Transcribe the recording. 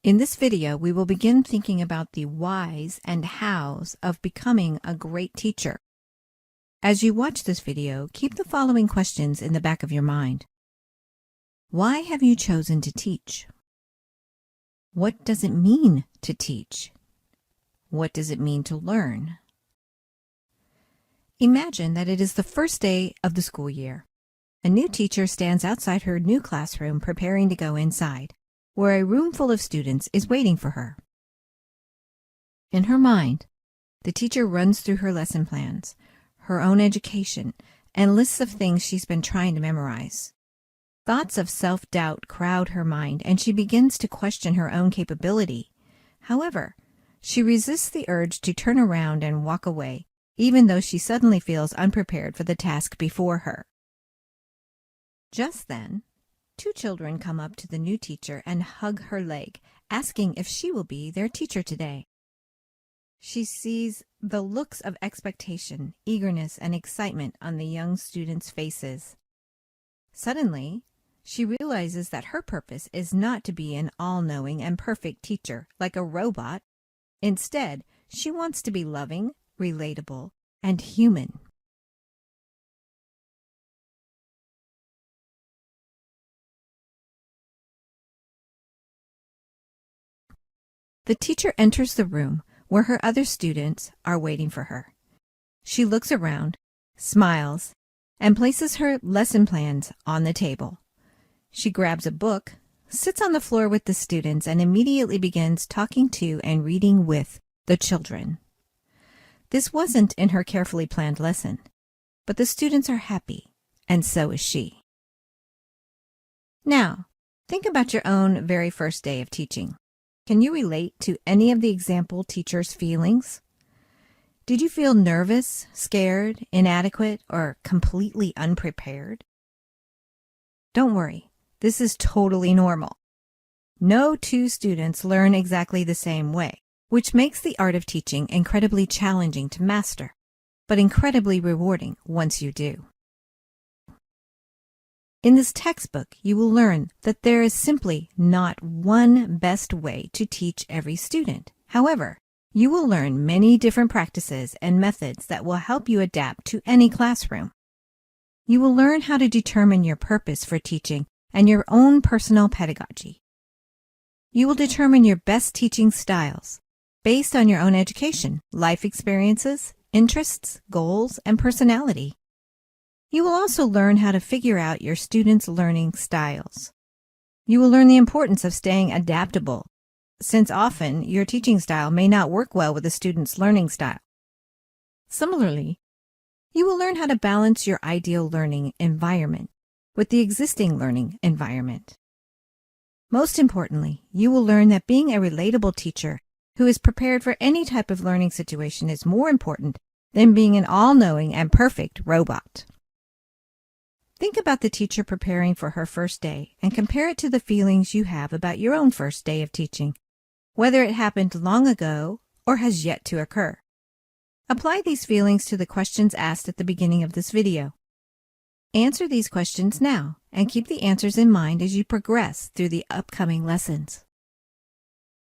In this video, we will begin thinking about the whys and hows of becoming a great teacher. As you watch this video, keep the following questions in the back of your mind. Why have you chosen to teach? What does it mean to teach? What does it mean to learn? Imagine that it is the first day of the school year. A new teacher stands outside her new classroom preparing to go inside, where a room full of students is waiting for her. In her mind, the teacher runs through her lesson plans, her own education, and lists of things she's been trying to memorize. Thoughts of self-doubt crowd her mind, and she begins to question her own capability. However, she resists the urge to turn around and walk away, even though she suddenly feels unprepared for the task before her. Just then, two children come up to the new teacher and hug her leg, asking if she will be their teacher today. She sees the looks of expectation, eagerness, and excitement on the young students' faces. Suddenly, she realizes that her purpose is not to be an all-knowing and perfect teacher like a robot. Instead, she wants to be loving, relatable, and human. The teacher enters the room where her other students are waiting for her. She looks around, smiles, and places her lesson plans on the table. She grabs a book, sits on the floor with the students, and immediately begins talking to and reading with the children. This wasn't in her carefully planned lesson, but the students are happy, and so is she. Now, think about your own very first day of teaching. Can you relate to any of the example teacher's feelings? Did you feel nervous, scared, inadequate, or completely unprepared? Don't worry, this is totally normal. No two students learn exactly the same way, which makes the art of teaching incredibly challenging to master, but incredibly rewarding once you do. In this textbook, you will learn that there is simply not one best way to teach every student. However, you will learn many different practices and methods that will help you adapt to any classroom. You will learn how to determine your purpose for teaching and your own personal pedagogy. You will determine your best teaching styles based on your own education, life experiences, interests, goals, and personality. You will also learn how to figure out your students' learning styles. You will learn the importance of staying adaptable, since often your teaching style may not work well with a student's learning style. Similarly, you will learn how to balance your ideal learning environment with the existing learning environment. Most importantly, you will learn that being a relatable teacher who is prepared for any type of learning situation is more important than being an all-knowing and perfect robot. Think about the teacher preparing for her first day and compare it to the feelings you have about your own first day of teaching, whether it happened long ago or has yet to occur. Apply these feelings to the questions asked at the beginning of this video. Answer these questions now and keep the answers in mind as you progress through the upcoming lessons.